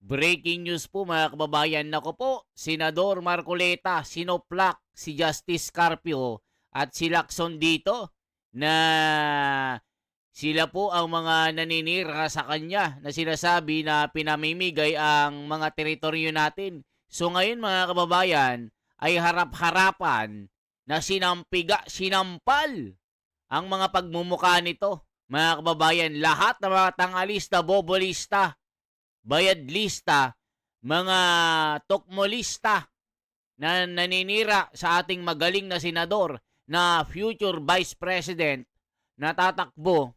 Breaking news po mga kababayan. Nako po, Senador Marcoleta, sinoplak si Justice Carpio at si Lacson dito na sila po ang mga naninira sa kanya na sinasabi na pinamimigay ang mga teritoryo natin. So ngayon mga kababayan ay harap-harapan na sinampal ang mga pagmumukha nito. Mga kababayan, lahat ng mga tangalista, bobolista, bayadlista, mga tokmolista na naninira sa ating magaling na senador na future vice president na tatakbo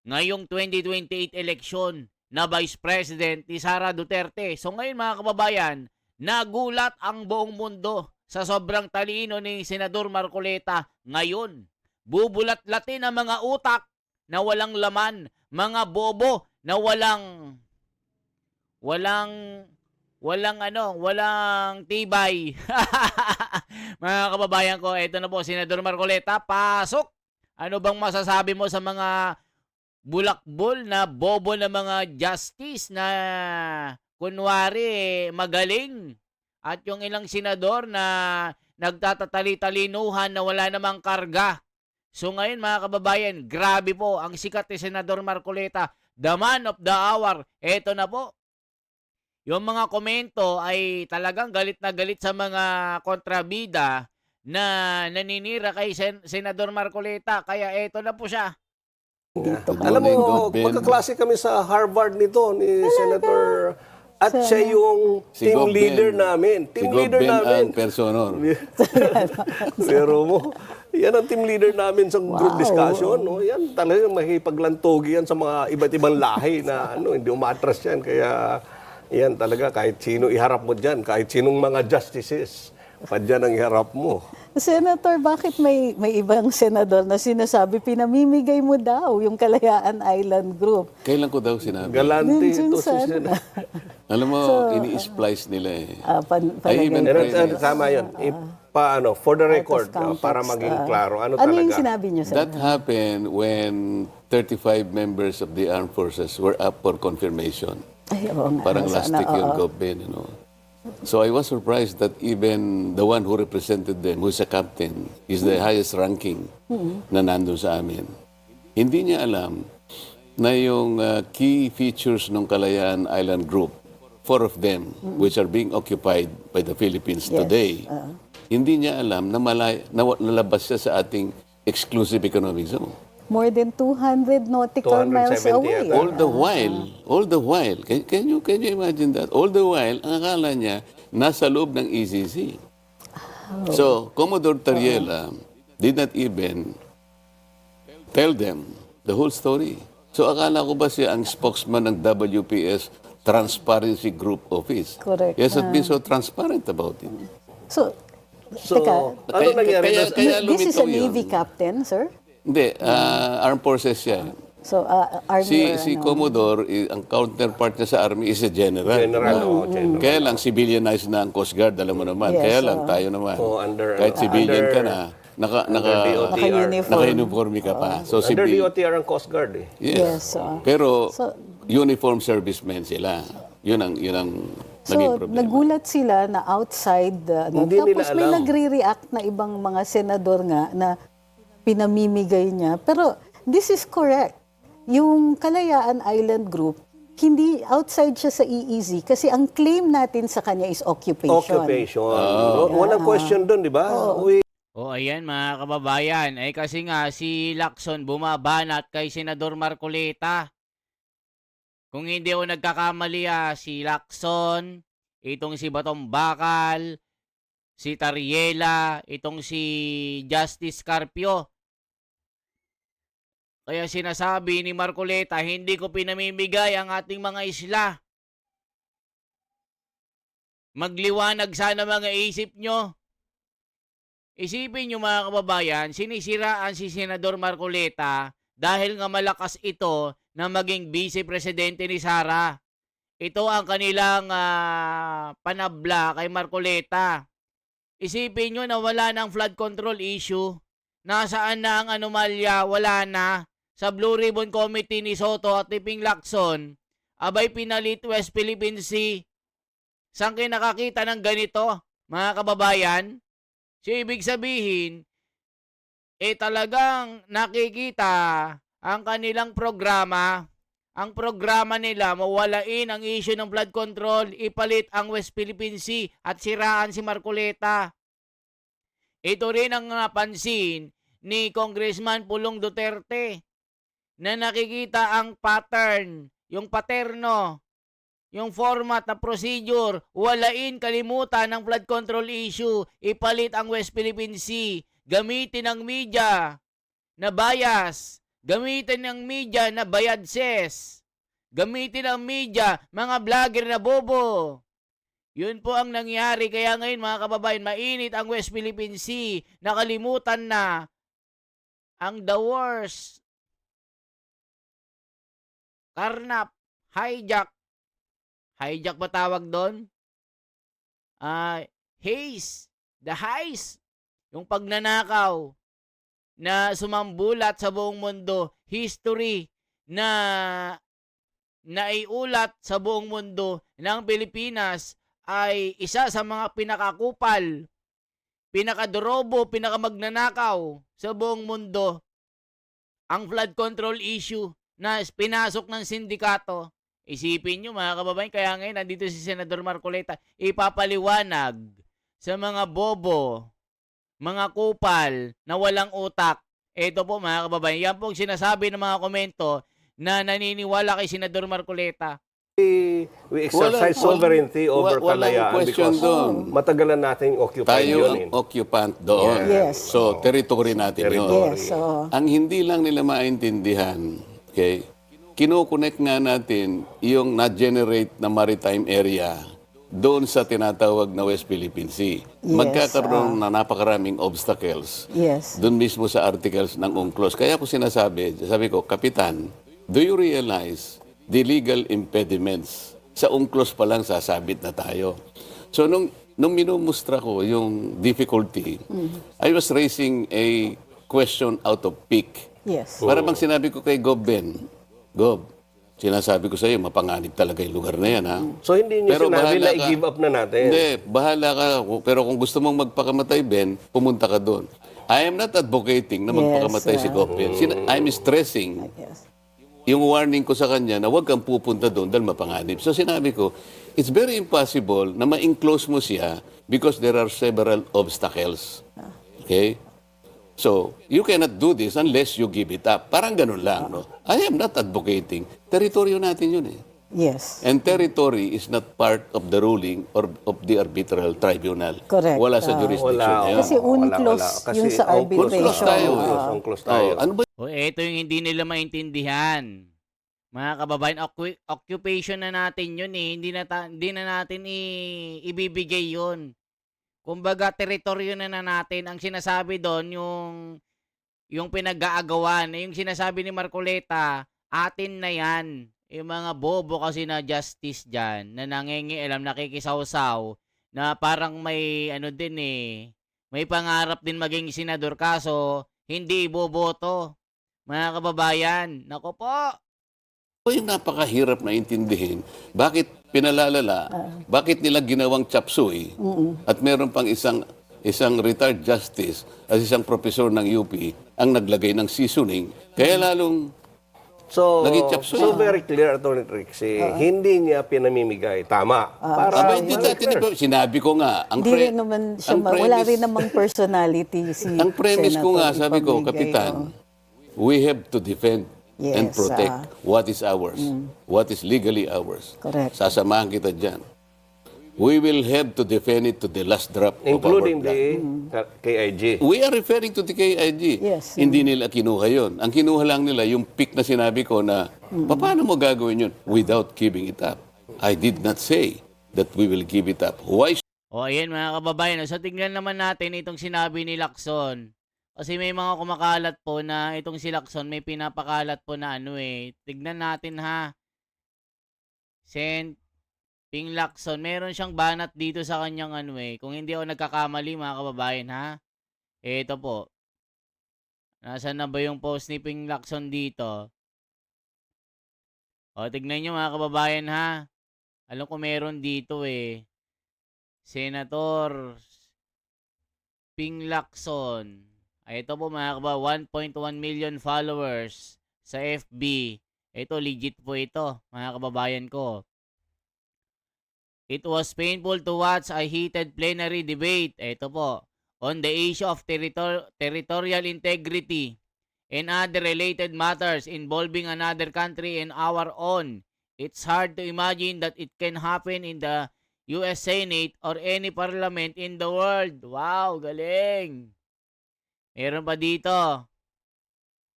ngayong 2028 election na vice president ni Sara Duterte. So ngayon mga kababayan, nagulat ang buong mundo sa sobrang talino ni Senador Marcoleta. Ngayon, bubulat-latin ang mga utak na walang laman, mga bobo na walang tibay. Mga kababayan ko, ito na po, Senador Marcoleta, pasok! Ano bang masasabi mo sa mga bulakbol na bobo na mga justice na kunwari magaling? At yung ilang senador na nagtatatali-talinuhan na wala namang karga. So ngayon mga kababayan, grabe po ang sikat ni Senador Marcoleta, the man of the hour. Ito na po. Yung mga komento ay talagang galit na galit sa mga kontrabida na naninira kay Senador Marcoleta. Kaya eto na po siya. Dito. Alam mo, magkaklase kami sa Harvard nito ni Senator at siya yung Si team Gob leader Ben. namin. Team Si Gob leader Ben namin. ang personor. Pero mo, yan ang team leader namin sa group discussion. No? Yan talagang makipaglantogi yan sa mga iba't ibang lahi na hindi umatras yan. Kaya yan talaga kahit sino iharap mo dyan, kahit sinong mga justices, pa dyan ang iharap mo. Senator, bakit may ibang senador na sinasabi pinamimigay mo daw yung Kalayaan Island Group? Kailan ko daw sinabi? Galante Dun ito si sa- Senator. Alam mo, ini-splice nila eh. I even Panagay- Tama yun. For the record, context, para maging klaro, ano Ano yung talaga? sinabi niyo, That Senator? happened when 35 members of the armed forces were up for confirmation. Ay, oo nga. Parang last Sana, week yun, oo. Gob Ben, So I was surprised that even the one who represented them, who's a captain, is the highest ranking na nandun sa amin. Hindi niya alam na yung key features ng Kalayaan Island Group, 4 of them, which are being occupied by the Philippines Yes, today, hindi niya alam na nalabas siya sa ating exclusive economic zone. More than 200 nautical miles 270 away. yata. All the while, can you imagine that? All the while, ang akala niya, nasa loob ng ECC. So, Commodore Tariela did not even tell them the whole story. So, akala ko ba siya ang spokesman ng WPS Transparency Group Office? Correct. He hasn't been so transparent about it. So, So, teka, ano nangyari? kaya this is a lumitaw yun. Navy captain, sir? Hindi, armed forces siya. So, Army or Si ano? Commodore, ang counterpart niya sa Army is a general. General, general. Kaya lang, civilianized na ang Coast Guard, alam mo naman. Yes, Kaya lang, tayo naman. Kahit civilian ka na, DOTR. naka-uniform ka pa. So, Under DOTR ang Coast Guard eh. Yes. Pero, So- uniform servicemen sila. Yun ang naging So, problema. nagulat sila na outside, Hindi nila tapos may alam. nagre-react na ibang mga senador nga na pinamimigay niya. Pero this is correct. Yung Kalayaan Island Group, hindi outside siya sa EEZ kasi ang claim natin sa kanya is occupation. Occupation. Walang question doon, di ba? O ayan mga kababayan, ay kasi nga si Lacson bumabanat kay Senador Marcoleta. Kung hindi ako nagkakamali si Lacson, itong si Batong Bakal, si Tariela, itong si Justice Carpio. Kaya sinasabi ni Marcoleta, hindi ko pinamimigay ang ating mga isla. Magliwanag sana mga isip nyo. Isipin nyo mga kababayan, sinisiraan si Senador Marcoleta dahil nga malakas ito na maging vice-presidente ni Sara. Ito ang kanilang panabla kay Marcoleta. Isipin nyo na wala ng flood control issue. Nasaan na ang anomalya? Wala na. Sa Blue Ribbon Committee ni Soto at ni Ping Lacson, abay pinalit West Philippine Sea. Saan kayo nakakita ng ganito, mga kababayan? So, ibig sabihin, talagang nakikita ang kanilang programa. Ang programa nila, mawalain ang issue ng flood control, ipalit ang West Philippine Sea at siraan si Marcoleta. Ito rin ang napansin ni Congressman Pulong Duterte na nakikita ang pattern, yung paterno, yung format na procedure, walain, kalimutan ng flood control issue, ipalit ang West Philippine Sea, gamitin ang media na bias, gamitin ang media na bayadses, gamitin ang media, mga vlogger na bobo. Yun po ang nangyari. Kaya ngayon, mga kababayan, mainit ang West Philippine Sea. Nakalimutan na ang the worst. Karnap, hijack. Hijack ba tawag doon? Haze, the heist. Yung pagnanakaw na sumambulat sa buong mundo. History na naiulat sa buong mundo ng Pilipinas ay isa sa mga pinakakupal, pinakadorobo, pinakamagnanakaw sa buong mundo. Ang flood control issue na pinasok ng sindikato. Isipin nyo, mga kababayan, kaya ngayon nandito si Senador Marcoleta, ipapaliwanag sa mga bobo, mga kupal na walang utak. Ito po, mga kababayan, yan po ang sinasabi ng mga komento na naniniwala kay Senador Marcoleta. We exercise sovereignty over Kalayaan question because doon. matagalan nating occupied Tayo yun. ang occupant doon. Yes. So, territory natin yun. Yes, so, Ang hindi lang nila maintindihan, okay, kino-connect nga natin yung na-generate na maritime area doon sa tinatawag na West Philippine Sea. Magkakaroon na napakaraming obstacles yes. doon mismo sa articles ng UNCLOS. Kaya ko sabi ko, Kapitan, do you realize the legal impediments? Sa UNCLOS pa lang sasabit na tayo. So, nung minumustra ko yung difficulty, I was raising a question out of pique. Yes. Para bang sinabi ko kay Gob Ben, Gob, sinasabi ko sa iyo, mapanganib talaga yung lugar na yan, ha? So hindi niyo Pero sinabi bahala na ka. i-give up na natin. Hindi, bahala ka. Pero kung gusto mong magpakamatay, Ben, pumunta ka doon. I am not advocating na magpakamatay si Gob Ben. I'm stressing Yes. yung warning ko sa kanya na huwag kang pupunta doon dahil mapanganib. So sinabi ko, it's very impossible na ma-enclose mo siya because there are several obstacles. Okay? So, you cannot do this unless you give it up. Parang ganun lang, no? I am not advocating. Teritoryo natin yun, eh. Yes. And territory is not part of the ruling or of the arbitral tribunal. Correct. Wala sa jurisdiction na yun. Kasi unclose yung sa arbitration. Unclose tayo, eh. Unclose tayo. Oh, ano ba O ito yung hindi nila maintindihan. Mga kababayan, occupation na natin yun eh. Hindi na natin ibibigay yun. Kumbaga, teritoryo na natin. Ang sinasabi doon, yung pinag-aagawan, yung sinasabi ni Marcoleta, atin na yan. Yung mga bobo kasi na justice dyan, na nangingialam, nakikisawsaw, na parang may, din may pangarap din maging senador, kaso hindi iboboto. Mga kababayan, nako po. yung napakahirap na intindihin? Bakit pinalalala? Bakit nila ginawang chapsuy? At meron pang isang retired justice at isang profesor ng UP ang naglagay ng seasoning. Kaya lalong So, naging chapsuy. so very clear, Atty. Trixie, hindi niya pinamimigay. Tama. Aba, hindi natin sinabi ko nga. Hindi rin naman siya, wala rin namang personality si Ang premise ko nga, Senator sabi ko, ipamigay, Kapitan, we have to defend and Yes, protect what is ours, what is legally ours. Correct. Sasamahan kita dyan. We will have to defend it to the last drop Including of our blood. the KIG. We are referring to the KIG. Yes. Hindi nila kinuha yun. Ang kinuha lang nila, yung pick na sinabi ko na, paano mo gagawin yun without giving it up? I did not say that we will give it up. Why O ayan mga kababayan, so tingnan naman natin itong sinabi ni Lacson. Kasi may mga kumakalat po na itong si Lacson may pinapakalat po na Tignan natin ha. Ping Lacson, meron siyang banat dito sa kanyang kung hindi ako nagkakamali mga kababayan ha. Ito po. Nasaan na ba yung post ni Ping Lacson dito? O, tignan nyo mga kababayan ha. Alam ko meron dito eh. Senator Ping Lacson. Ay, ito po mga kababayan, 1.1 million followers sa FB. Ito, legit po ito, mga kababayan ko. It was painful to watch a heated plenary debate. Ito po, on the issue of territorial integrity and other related matters involving another country and our own. It's hard to imagine that it can happen in the US Senate or any parliament in the world. Wow, galing. Meron pa dito.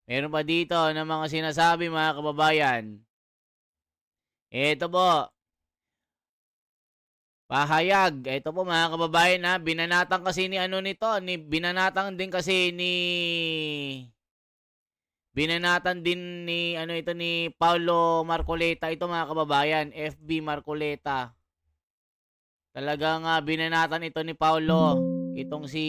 Meron pa dito ng mga sinasabi mga kababayan. Ito po. Pahayag. Ito po mga kababayan ha. Binanatan kasi ni ano nito. Binanatan din kasi ni... Binanatan din ni ano ito ni Paulo Marcoleta. Ito mga kababayan. FB Marcoleta. Talagang binanatan ito ni Paulo. Itong si...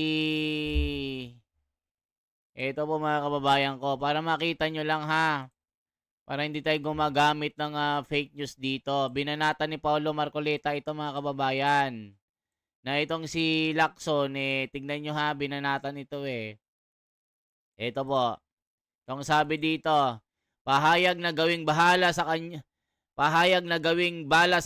Ito po mga kababayan ko. Para makita nyo lang ha. Para hindi tayo gumagamit ng fake news dito. Binanatan ni Paulo Marcoleta ito mga kababayan. Na itong si Lacson tignan nyo ha, binanatan ito eh. Ito po. Itong sabi dito, pahayag na gawing bala sa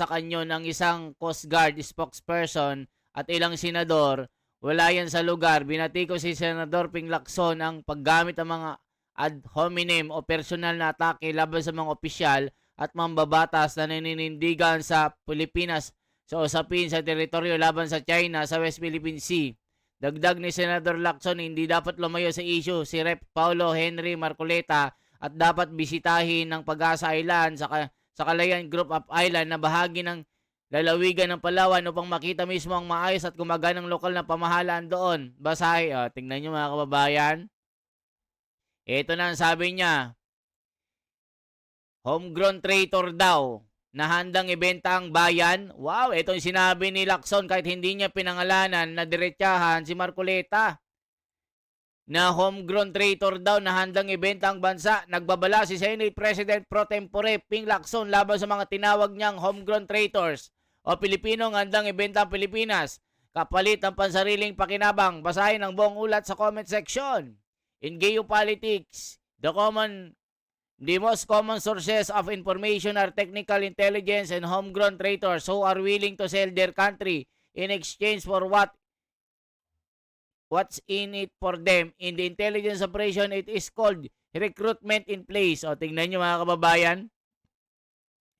kanyo ng isang Coast Guard spokesperson at ilang senador. Wala yan sa lugar. Binati ko si Senador Ping Lacson ang paggamit ng mga ad hominem o personal na atake laban sa mga opisyal at mambabatas na naninindigan sa Pilipinas sa usapin sa teritoryo laban sa China sa West Philippine Sea. Dagdag ni Senador Lacson, hindi dapat lumayo sa issue si Rep. Paulo Henry Marcoleta at dapat bisitahin ng Pag-asa Island sa Calayan Group of Island na bahagi ng lalawigan ng Palawan upang makita mismo ang maayos at gumaganang lokal na pamahalaan doon. Basahe, tingnan nyo mga kababayan. Ito na ang sabi niya. Homegrown traitor daw na handang ibenta ang bayan. Wow, ito yung sinabi ni Lacson kahit hindi niya pinangalanan na diretsahan si Marcoleta. Na homegrown traitor daw na handang ibenta ang bansa. Nagbabala si Senate President Pro Tempore Ping Lacson laban sa mga tinawag niyang homegrown traitors o Pilipinong handang ibenta ang Pilipinas. Kapalit ang pansariling pakinabang. Basahin ang buong ulat sa comment section. In geopolitics, the most common sources of information are technical intelligence and homegrown traitors who are willing to sell their country in exchange for what's in it for them. In the intelligence operation, it is called recruitment in place. O, tingnan nyo mga kababayan.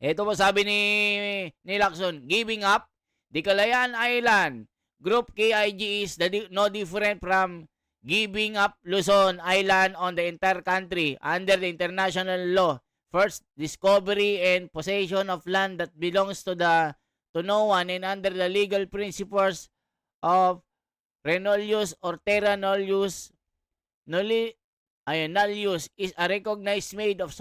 Ito po sabi ni Lacson, giving up, the Calayan Island Group KIG is no different from giving up Luzon Island on the entire country under the international law. First, discovery and possession of land that belongs to no one and under the legal principles of renolius or terra nullius. Nullius is a recognized made of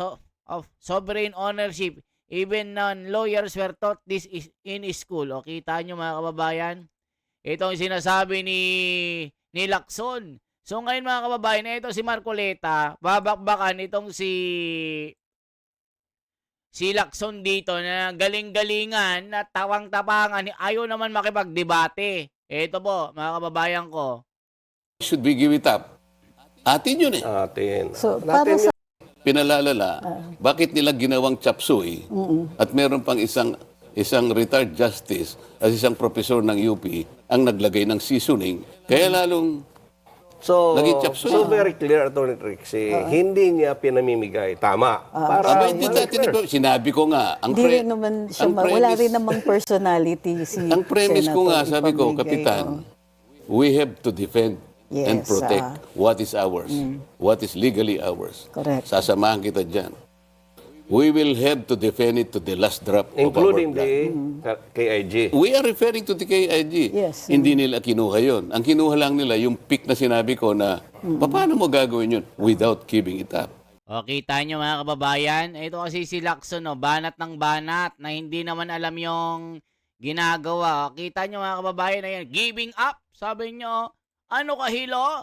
sovereign ownership. Even non-lawyers were taught this in school. O, kita nyo mga kababayan? Ito ang sinasabi ni Lacson. So ngayon mga kababayan, ito si Marcoleta, babakbakan itong si Lacson dito na galing-galingan na tawang-tapangan, ayaw naman makipagdebate. Ito po, mga kababayan ko. Should we give it up? Atin yun eh. Atin. So, Natin para sa... Pinalalala, bakit nila ginawang chapsuy at meron pang isang retired justice at isang professor ng UP ang naglagay ng seasoning. Kaya lalong naging chapsuy. So very clear, Atty. Trixie, hindi niya pinamimigay. Tama. Aba, hindi dati sinabi ko nga. Hindi rin naman siya, wala rin namang personality si Ang premise ko nga, sabi ko, ipamigay, Kapitan, we have to defend and Yes, protect what is ours, what is legally ours. Correct. Sasamahan kita dyan. We will have to defend it to the last drop Including of our blood. the KIG. We are referring to the KIG. Yes. Hindi nila kinuha yun. Ang kinuha lang nila, yung pick na sinabi ko na, paano mo gagawin yun without giving it up? O, kita nyo mga kababayan, ito kasi si Lacson, banat ng banat na hindi naman alam yung ginagawa. O, kita nyo mga kababayan na yan, giving up, sabi nyo, ano kahilo?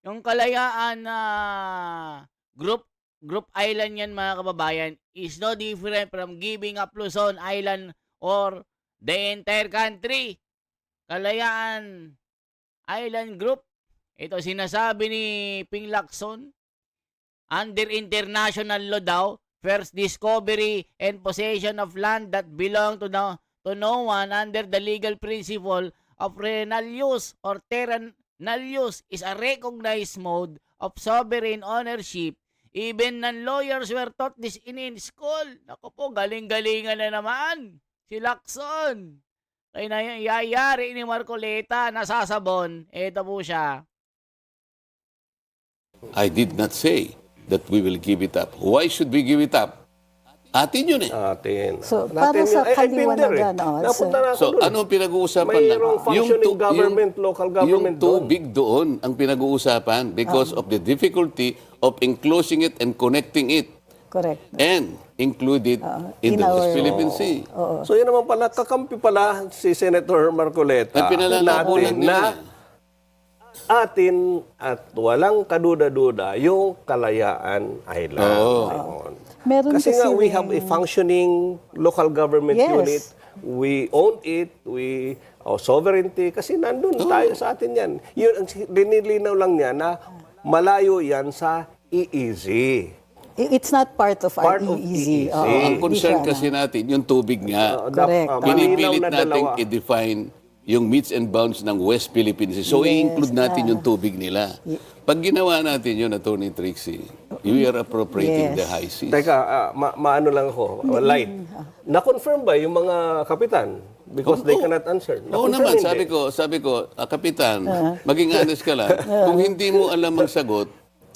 Yung Kalayaan na Group Island yan mga kababayan is no different from giving up Luzon Island or the entire country. Kalayaan Island Group. Ito sinasabi ni Ping Lacson. Under international law daw, first discovery and possession of land that belong to no one under the legal principle of renal use or terrenal use is a recognized mode of sovereign ownership. Even non-lawyers were taught this in school. Naku po, galing-galingan na naman si Lacson. Kaya na yayari ni Marcoleta, nasasabon. Ito po siya. I did not say that we will give it up. Why should we give it up? Atin yun eh. Atin. So, para sa kaliwanagan, Napunta na ako So, doon. ano ang pinag-uusapan lang? Mayroong functioning government, local government yung tubig doon ang pinag-uusapan because of the difficulty of enclosing it and connecting it correct. and included in in the West our- Philippine Sea. So yun naman pala, kakampi pala si Senator Marcoleta Ang pinalalabunan natin nila. na atin at walang kaduda-duda yung Kalayaan Island. Ayun. Meron Kasi nga, we ring- have a functioning local government Yes. unit. We own it. Sovereignty. Kasi nandun tayo sa atin yan. Yun, ang linilinaw lang niya na malayo yan sa EEZ. It's not part of our Part of EEZ. EEZ. Oo, Ang hindi concern siya, kasi natin, yung tubig nga, Correct. pinipilit malinaw na natin dalawa. i-define yung meets and bounds ng West Philippine Sea. So, i-include natin yung tubig nila. Pag ginawa natin yun, Atty. Trixie, we are appropriating Yes. the high seas. Teka, maano lang ako, light. Na-confirm ba yung mga kapitan? Because they cannot answer. Oo Na-confirm naman, hindi? sabi ko, Kapitan, maging honest ka lang. Kung hindi mo alam ang sagot,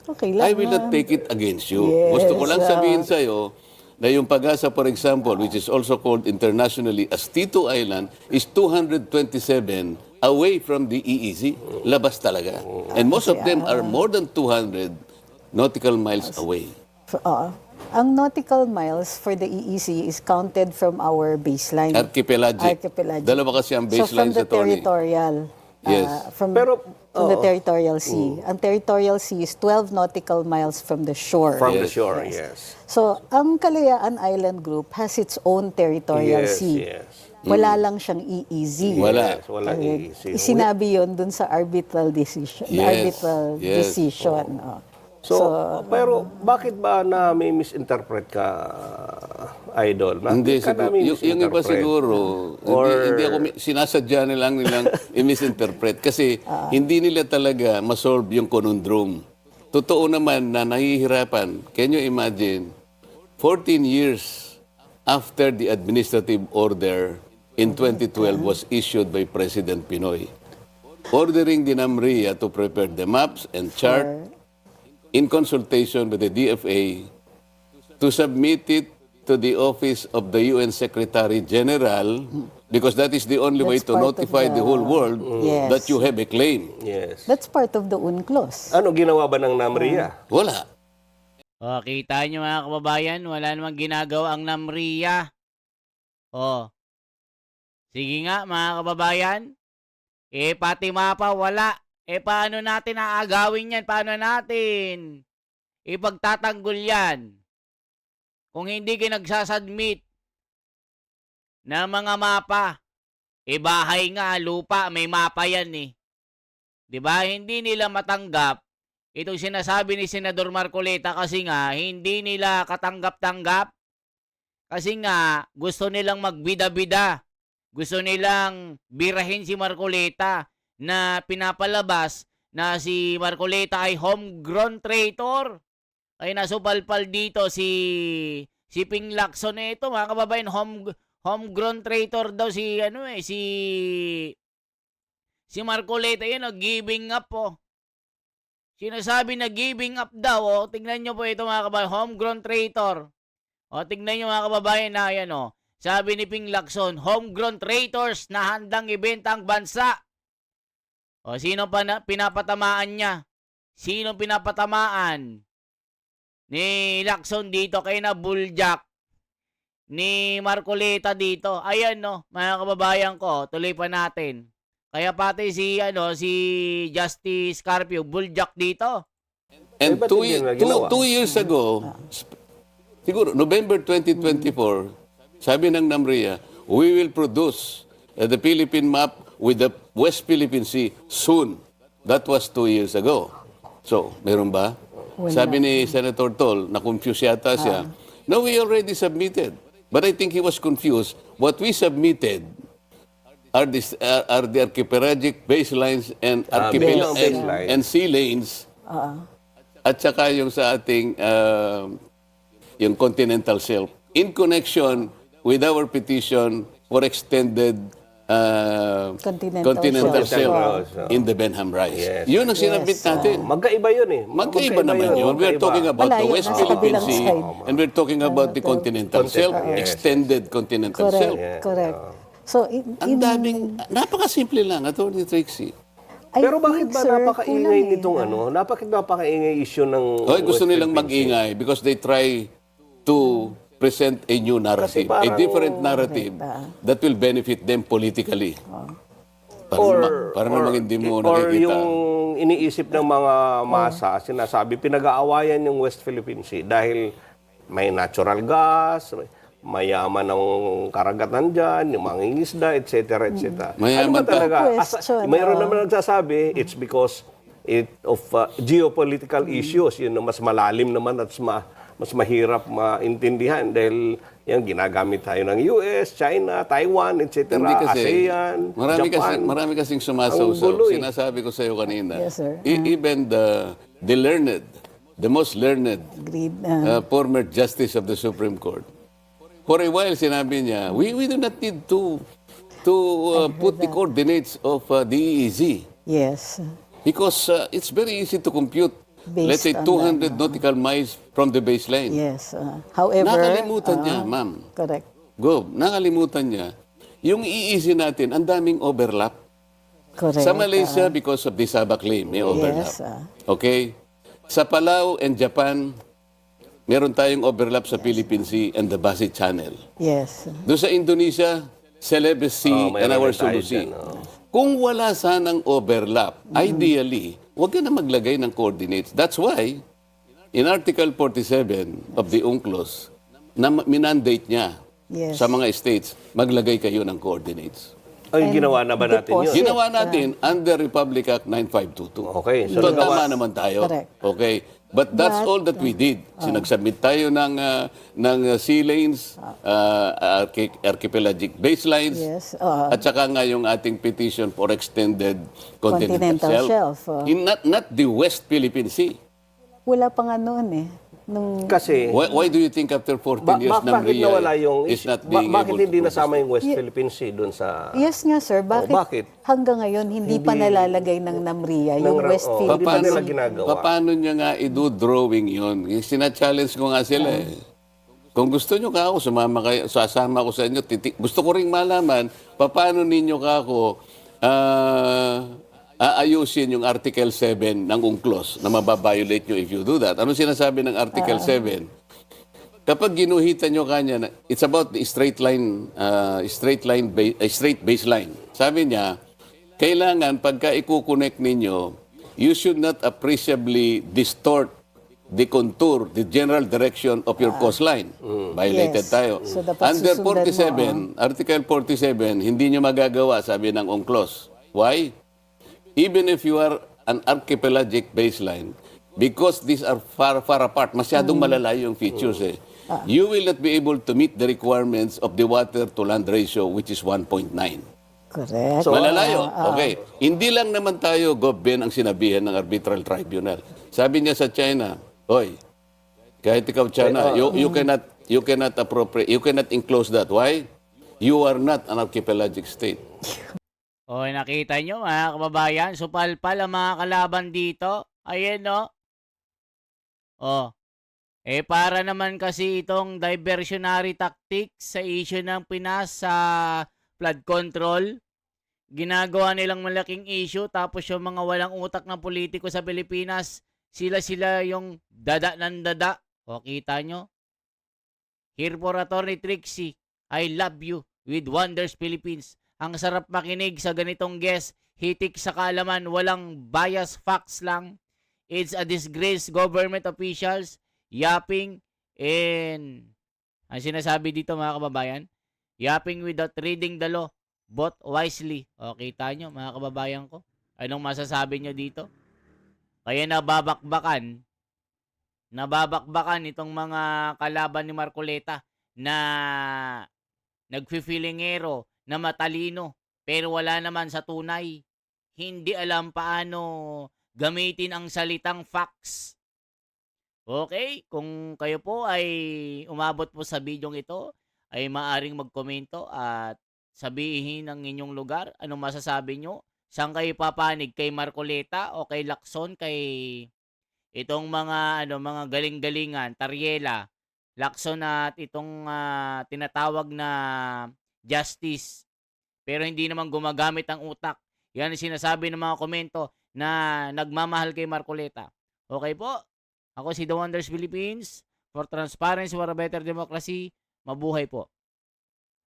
Okay lang. I will not take it against you. Yes, Gusto ko lang sabihin sa'yo na yung Pag-asa, for example, which is also called internationally as Tito Island, is 227 away from the EEZ. Labas talaga. And most of them are more than 200 nautical miles away. Ang nautical miles for the EEZ is counted from our baseline. Archipelagic. Dalawa kasi ang baseline so sa from the Tony. territorial. Yes. From the oo. territorial sea. Ang territorial sea is 12 nautical miles from the shore. From the Yes. shore, yes. So, ang Kalayaan Island Group has its own territorial Yes, sea. yes. Wala lang siyang EEZ. Wala. Yes, walang EEZ. Sinabi yon dun sa arbitral decision. Yes, Arbitral yes. decision. Oh. So, pero bakit ba na may misinterpret ka, Idol? Bakit Hindi, ka siguro, namin yung iba misinterpret? siguro, hindi ako, sinasadya nilang i-misinterpret kasi hindi nila talaga masolve yung conundrum. Totoo naman na nahihirapan. Can you imagine, 14 years after the administrative order in 2012 was issued by President Pinoy, ordering the NAMRIA to prepare the maps and chart in consultation with the DFA to submit it to the office of the UN Secretary General because that is the only way That's to part of notify the whole world Yes. that you have a claim. Yes. That's part of the UNCLOS. Ano ginawa ba ng NAMRIA? Wala. O, kita nyo mga kababayan, wala namang ginagawa ang NAMRIA. O, sige nga mga kababayan, pati mapa wala. Paano natin aagawin yan? Paano natin ipagtatanggol yan? Kung hindi kayo nagsasubmit ng mga mapa, bahay nga, lupa, may mapa yan eh. 'Di ba? Hindi nila matanggap itong sinasabi ni Senador Marcoleta kasi nga hindi nila katanggap-tanggap. Kasi nga gusto nilang magbida-bida. Gusto nilang birahin si Marcoleta na pinapalabas na si Marcoleta ay homegrown traitor. Ay nasupalpal dito si Ping Lacson ito, mga kababayan, homegrown traitor daw si si Marcoleta, yan, giving up po. Sinasabi na giving up daw, tingnan nyo po ito mga kababayan, homegrown traitor. Tingnan nyo mga kababayan na yan, sabi ni Ping Lacson, homegrown traitors na handang ibenta ang bansa. Sino pinapatamaan niya? Sino pinapatamaan ni Lacson dito kay na buljak ni Marcoleta dito? Ayan mga kababayan ko, tuloy pa natin. Kaya pati si Justice Carpio buljak dito. And ba't hindi nila ginawa? 2 years ago, siguro November 2024, sabi ng NAMRIA, we will produce the Philippine map with the West Philippine Sea soon. That was 2 years ago. So, meron ba? Wala. Sabi ni Senator Tol, na-confuse yata siya. No, we already submitted. But I think he was confused. What we submitted are the archipelagic baselines and Yes. Baseline. and sea lanes. At saka yung sa ating yung continental shelf in connection with our petition for extended Continental shelf shelf. in the Benham Rise. Yes. Yun ang sinabit natin. Magkaiba yun eh. Magkaiba naman yun. We're talking about the Malayo, West nasa Philippine kabilang Sea side. and we're talking about the continental shelf, Yes. extended continental shelf. Correct. So, Ang daming, napakasimple lang, Attorney Trixie. Pero bakit ba napakaingay nitong ano? Bakit napakaingay issue ng Hoy, gusto West nilang Philippine Sea? mag-ingay because they try to present a new narrative, Kasi parang- a different narrative that will benefit them politically. Para naman hindi mo or nakikita. yung iniisip ng mga masa, sinasabi, pinag-aawayan yung West Philippine Sea dahil may natural gas, mayaman ng karagatan dyan, yung mga isda, etc. etc. Mayaman Ano ba talaga? Question, Mayroon naman nagsasabi, it's because of geopolitical issues, yun na mas malalim naman at mas mahirap maintindihan dahil yan, ginagamit tayo ng US, China, Taiwan, etc. Hindi kasi, ASEAN, Japan. marami kasing Ang sumasawsaw. gulo eh. Sinasabi ko sa iyo kanina. Yes, sir. Even the learned, the most learned Agreed. former justice of the Supreme Court, for a while sinabi niya, we do not need to put the coordinates of the EEZ Yes. because it's very easy to compute, Based let's say, on 200 nautical miles from the baseline. Yes. However, Nakalimutan niya, ma'am. correct. Nakalimutan niya. Yung EEZ natin, ang daming overlap. Correct. Sa Malaysia, because of the Sabah claim, may overlap. Yes. Okay? Sa Palau and Japan, meron tayong overlap sa Philippine Sea and the Basi Channel. Yes. Doon sa Indonesia, Celebes Sea and mayroon our din tayo Sulu Sea. dyan, oh. Kung wala sanang overlap, ideally, huwag ka na maglagay ng coordinates. That's why, in Article 47 of the UNCLOS, na minandate niya Yes. sa mga states, maglagay kayo ng coordinates. Ay, ginawa na ba natin yun? deposit. Ginawa natin under Republic Act 9522. Okay, so So, nagawa- tama naman tayo. Correct. Okay. But that's all that we did. Sinagsubmit tayo ng sea lanes, archipelagic baselines, Yes. at saka nga yung ating petition for extended continental, Continental shelf. shelf, Not the West Philippine Sea. Wala pa nga noon eh. Nung Kasi, Why do you think after 14 years ng bakit RIA nawala yung is not being bakit able hindi to nasama yung West Philippine Sea doon sa Yes nga sir, bakit, bakit? hanggang ngayon hindi pa nalalagay ng NAMRIA yung West hindi Philippine pa nila Sea? ginagawa. Paano niya nga i-do-drawing yun? Sina-challenge ko nga sila eh. Kung gusto nyo ka ako, sasama ko sa inyo. Gusto ko ring malaman, paano ninyo ka ako aayusin yung Article 7 ng UNCLOS na mababiolate nyo if you do that. Ano sinasabi ng Article 7? Kapag ginuhitan nyo kanya, it's about the straight baseline. Sabi niya, kailangan pagka i-connect ninyo, you should not appreciably distort the contour, the general direction of your coastline. Violated Yes. tayo. So, dapat Under susundan 47, Article 47, hindi nyo magagawa, sabi ng UNCLOS. Why? Even if you are an archipelagic baseline, because these are far apart, masyadong malalayo yung features eh. You will not be able to meet the requirements of the water-to-land ratio, which is 1.9. Correct. So, Malalayo. Okay. Hindi lang naman tayo, Gov. ang sinabihan ng arbitral tribunal. Sabi niya sa China, Hoy, kahit ikaw China, you cannot appropriate, you cannot enclose that. Why? You are not an archipelagic state. O, nakita nyo mga kababayan, supalpal ang mga kalaban dito. Ayan, no? O, para naman kasi itong diversionary tactics sa issue ng Pinas sa flood control, ginagawa nilang malaking issue, tapos yung mga walang utak na politiko sa Pilipinas, sila yung dada ng dada. O, kita nyo? Here for Attorney Trixie, I love you with Wonders Philippines. Ang sarap makinig sa ganitong guest, hitik sa kaalaman, walang bias, facts lang. It's a disgrace government officials yapping and ang sinasabi dito mga kababayan, yapping without reading the law, vote wisely. O, kita nyo mga kababayan ko. Anong masasabi nyo dito? Kaya nababakbakan itong mga kalaban ni Marcoleta na nagfi-feelingero na matalino pero wala naman sa tunay. Hindi alam paano gamitin ang salitang facts. Okay, kung kayo po ay umabot po sa bidyong ito, ay maaring magkomento at sabihin ang inyong lugar, anong masasabi nyo? Saan kayo papanig? Kay Marcoleta o kay Lacson? Kay itong mga galing-galingan, Tariela, Lacson at itong tinatawag na justice. Pero hindi naman gumagamit ang utak. Yan ang sinasabi ng mga komento na nagmamahal kay Marcoleta. Okay po? Ako si The Wonders Philippines. For transparency, for a better democracy. Mabuhay po.